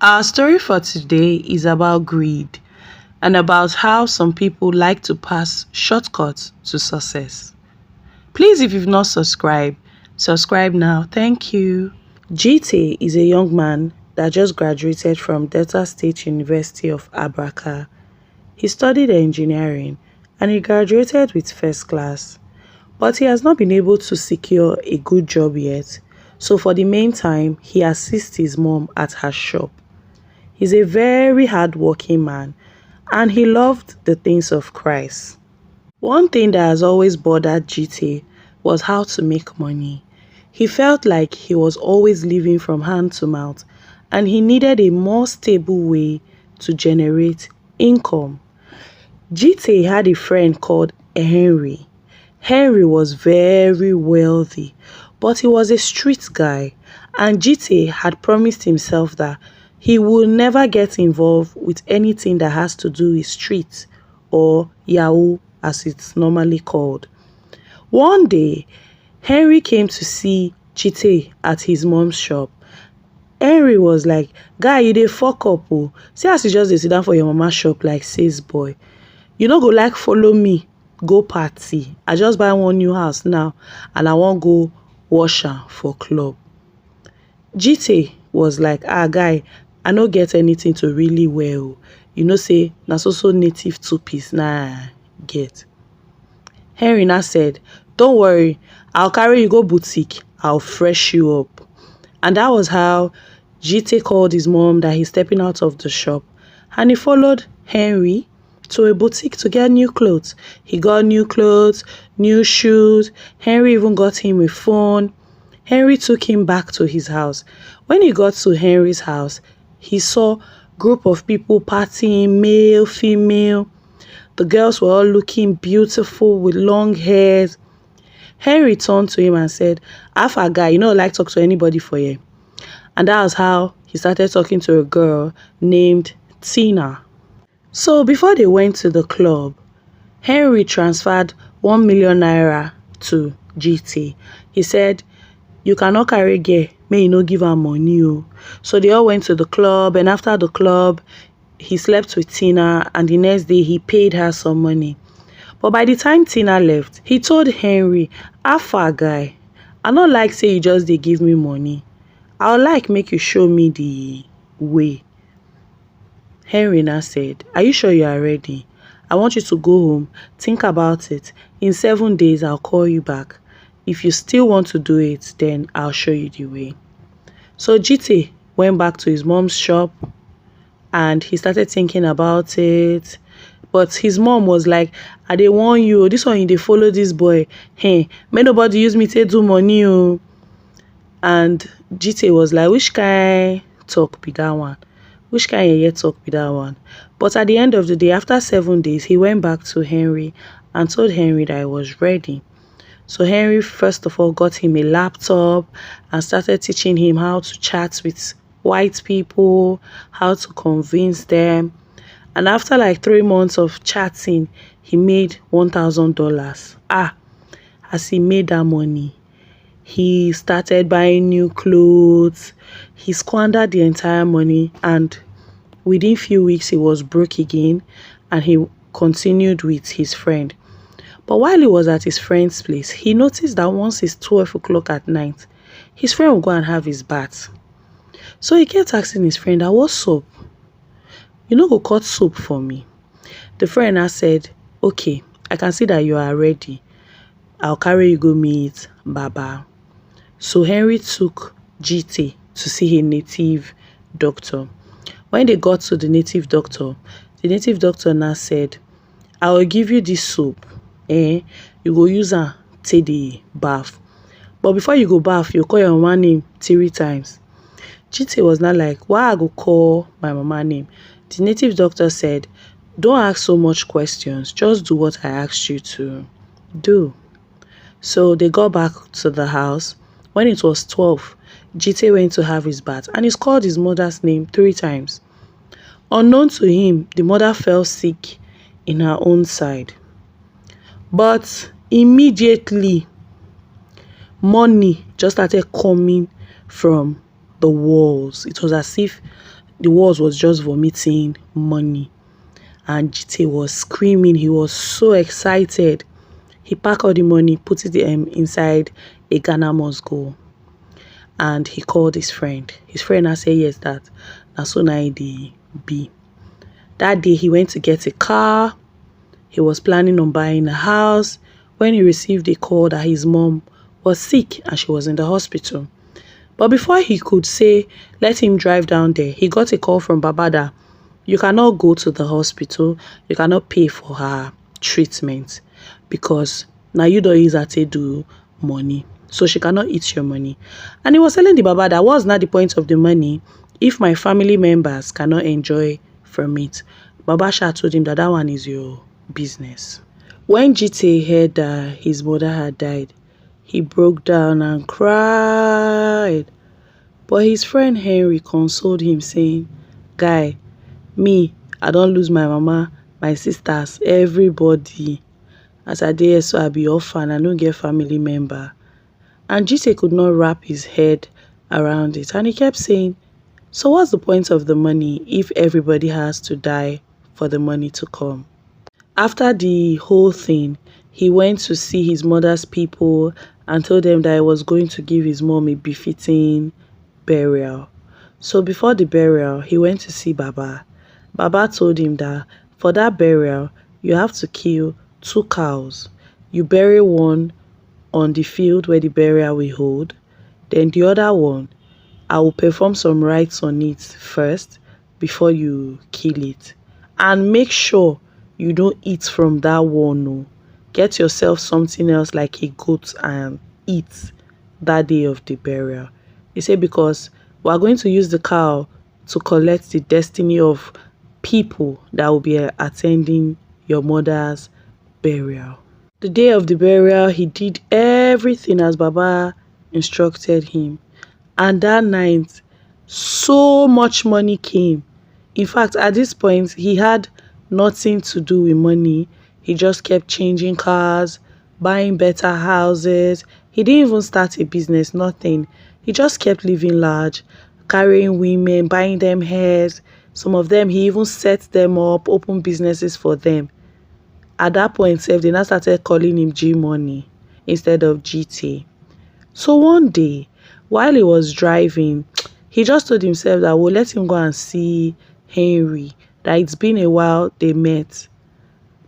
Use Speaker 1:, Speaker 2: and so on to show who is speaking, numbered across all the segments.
Speaker 1: Our story for today is about greed and about how some people like to pass shortcuts to success. Please, if you've not subscribed, subscribe now. Thank you. GT is a young man that just graduated from Delta State University of Abraka. He studied engineering and he graduated with first class, but he has not been able to secure a good job yet. So for the meantime, he assists his mom at her shop. He's a very hardworking man and he loved the things of Christ. One thing that has always bothered GT was how to make money. He felt like he was always living from hand to mouth and he needed a more stable way to generate income. GT had a friend called Henry. Henry was very wealthy, but he was a street guy, and GT had promised himself that he would never get involved with anything that has to do with street or Yahoo as it's normally called. One day, Henry came to see GT at his mom's shop. Henry was like, "Guy, you dey fuck up oh. See as you just dey sit down for your mama shop like sales boy. You no go like follow me go party. I just buy one new house now and I wan go wash am for club." GT was like, "Guy, I no get anything to really wear oh. You know say na so native two-piece na I get." Henry now said, "Don't worry, I'll carry you go boutique. I'll fresh you up." And that was how GT called his mom that he's stepping out of the shop, and he followed Henry to a boutique to get new clothes. He got new clothes, new shoes. Henry even got him a phone. Henry took him back to his house. When he got to Henry's house, he saw a group of people partying, male, female. The girls were all looking beautiful with long hair. Henry turned to him and said, "Alpha guy, you know like talk to anybody for you." And that was how he started talking to a girl named Tina. So before they went to the club, Henry transferred 1 million naira to GT. He said, "You cannot carry girl, may you no give her money oh." So they all went to the club, and after the club, he slept with Tina, and the next day he paid her some money. But by the time Tina left, he told Henry, "Alpha guy, I not like say you just dey give me money. I would like make you show me the way." Henry now said, "Are you sure you are ready? I want you to go home, think about it. In 7 days, I'll call you back. If you still want to do it, then I'll show you the way." So GT went back to his mom's shop and he started thinking about it. But his mom was like, "I dey warn you, this one you dey follow this boy. Hey, may nobody use me to do money oh." And GT was like, "Which kind talk be that one? Which kind yeye talk be that one?" But at the end of the day, after 7 days, he went back to Henry and told Henry that he was ready. So Henry first of all got him a laptop and started teaching him how to chat with white people, how to convince them. And after like 3 months of chatting, he made $1,000. As he made that money, he started buying new clothes. He squandered the entire money, and within few weeks he was broke again, and he continued with his friend. But while he was at his friend's place, he noticed that once it's 12 o'clock at night, his friend will go and have his bath. So he kept asking his friend, "What's up? You know go cut soap for me?" The friend now said, "Okay, I can see that you are ready. I'll carry you go meet Baba." So Henry took GT to see a native doctor. When they got to the native doctor now said, "I will give you this soap. You go use am take the bath. But before you go bath, you call your mama name 3 times." GT was not like, "Why I go call my mama name?" The native doctor said, "Don't ask so much questions. Just do what I asked you to do." So they got back to the house. When it was 12, GT went to have his bath and he called his mother's name 3 times. Unknown to him, the mother fell sick in her own side. But immediately, money just started coming from the walls. It was as if the walls was just vomiting money. And GT was screaming. He was so excited. He packed all the money, put it inside a Ghana must go. And he called his friend. His friend now said, yes, that that's so nice the be. That day he went to get a car. He was planning on buying a house when he received a call that his mom was sick and she was in the hospital. But before he could say, let him drive down there, he got a call from Baba that you cannot go to the hospital, you cannot pay for her treatment because now you don't use her to do money. So she cannot eat your money. And he was telling the Baba that was not the point of the money if my family members cannot enjoy from it. Baba Shah told him that that one is your business. When GT heard that his mother had died, he broke down and cried. But his friend Henry consoled him saying, guy, me, I don't lose my mama, my sisters, everybody. As I dey so I be orphan, I don't get family member. And GT could not wrap his head around it. And he kept saying, so what's the point of the money if everybody has to die for the money to come? After the whole thing, he went to see his mother's people and told them that he was going to give his mom a befitting burial. So before the burial, he went to see Baba. Baba told him that for that burial, you have to kill 2 cows. You bury one on the field where the burial will hold. Then the other one, I will perform some rites on it first before you kill it. And make sure you don't eat from that one. No. Get yourself something else like a goat and eat that day of the burial. He said because we are going to use the cow to collect the destiny of people that will be attending your mother's burial. The day of the burial, he did everything as Baba instructed him. And that night, so much money came. In fact, at this point, he had nothing to do with money. He just kept changing cars, buying better houses. He didn't even start a business, nothing. He just kept living large, carrying women, buying them hairs. Some of them, he even set them up, opened businesses for them. At that point, they now started calling him G Money instead of GT. So one day, while he was driving, he just told himself that we'll let him go and see Henry, that it's been a while they met.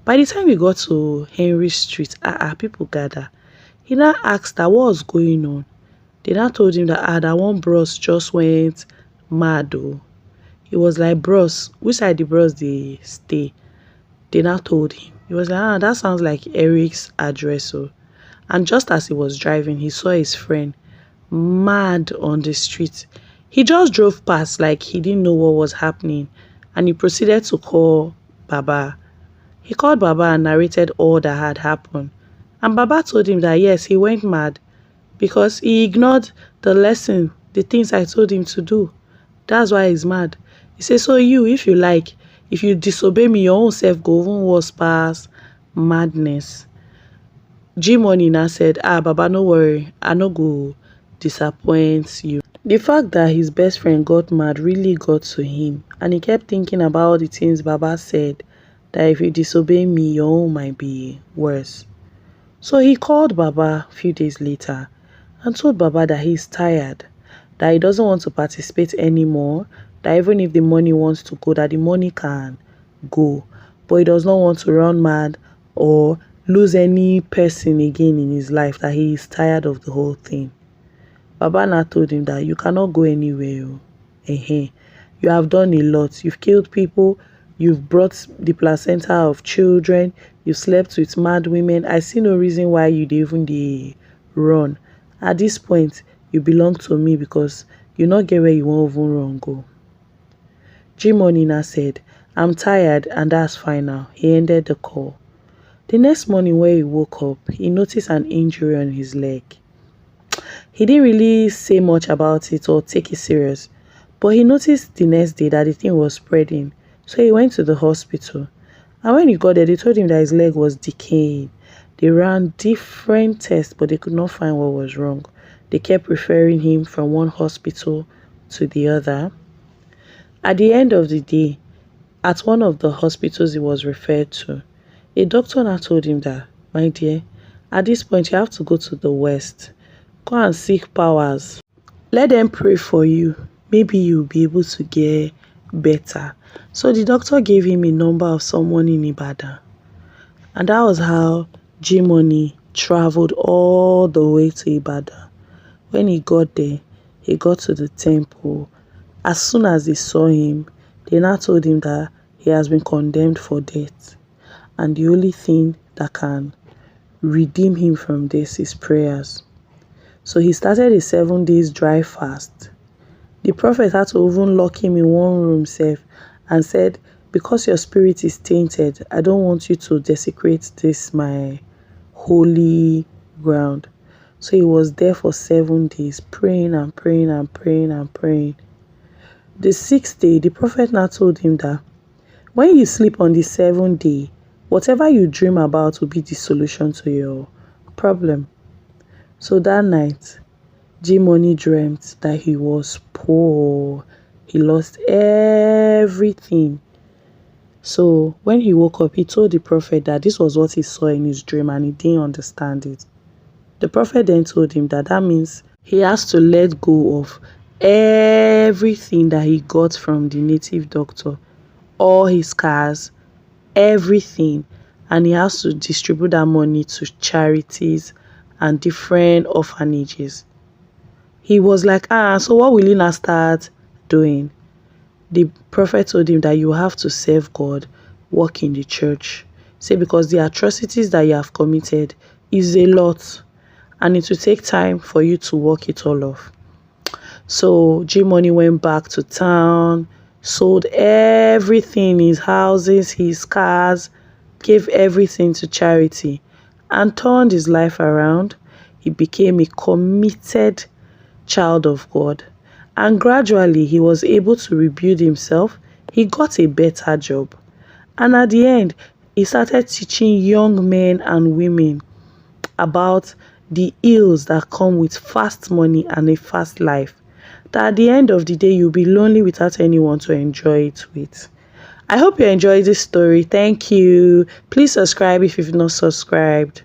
Speaker 1: By the time we got to Henry Street, people gather. He now asked that what was going on. They now told him that that one bros just went mad. Oh. He was like, bros, which side the bros they stay? They now told him. He was like, that sounds like Eric's address. Oh. And just as he was driving, he saw his friend mad on the street. He just drove past like he didn't know what was happening, and he proceeded to call Baba. He called Baba and narrated all that had happened. And Baba told him that yes, he went mad because he ignored the lesson, the things I told him to do. That's why he's mad. He said, so you, if you like, if you disobey me, your own self go even worse past madness. G Money now said, Baba, no worry, I no go disappoint you. The fact that his best friend got mad really got to him, and he kept thinking about all the things Baba said, that if you disobey me, your own might be worse. So he called Baba a few days later and told Baba that he's tired, that he doesn't want to participate anymore, that even if the money wants to go, that the money can go, but he does not want to run mad or lose any person again in his life, that he is tired of the whole thing. Baba now told him that you cannot go anywhere. You have done a lot. You've killed people. You've brought the placenta of children. You slept with mad women. I see no reason why you'd even run. At this point, you belong to me because you not get where you won't even run go. G Money now said, I'm tired and that's fine now. He ended the call. The next morning when he woke up, he noticed an injury on his leg. He didn't really say much about it or take it serious, but he noticed the next day that the thing was spreading, so he went to the hospital. And when he got there, they told him that his leg was decaying. They ran different tests, but they could not find what was wrong. They kept referring him from one hospital to the other. At the end of the day, at one of the hospitals he was referred to, a doctor now told him that, my dear, at this point you have to go to the West. Go and seek powers. Let them pray for you. Maybe you'll be able to get better. So the doctor gave him a number of someone in Ibadan. And that was how G-Money traveled all the way to Ibadan. When he got there, he got to the temple. As soon as they saw him, they now told him that he has been condemned for death. And the only thing that can redeem him from this is prayers. So he started a 7 days dry fast. The prophet had to even lock him in one room safe and said, because your spirit is tainted, I don't want you to desecrate this, my holy ground. So he was there for 7 days, praying and praying and praying and praying. The 6th day, the prophet now told him that when you sleep on the 7th day, whatever you dream about will be the solution to your problem. So that night, G-Money dreamt that he was poor. He lost everything. So when he woke up, he told the prophet that this was what he saw in his dream and he didn't understand it. The prophet then told him that that means he has to let go of everything that he got from the native doctor, all his cars, everything, and he has to distribute that money to charities and different orphanages. He was like, so what will he now start doing? The prophet told him that you have to serve God, work in the church. Say, because the atrocities that you have committed is a lot and it will take time for you to work it all off. So G-Money went back to town, sold everything, his houses, his cars, gave everything to charity and turned his life around. He became a committed child of God. And gradually, he was able to rebuild himself. He got a better job. And at the end, he started teaching young men and women about the ills that come with fast money and a fast life. That at the end of the day, you'll be lonely without anyone to enjoy it with. I hope you enjoyed this story. Thank you. Please subscribe if you've not subscribed.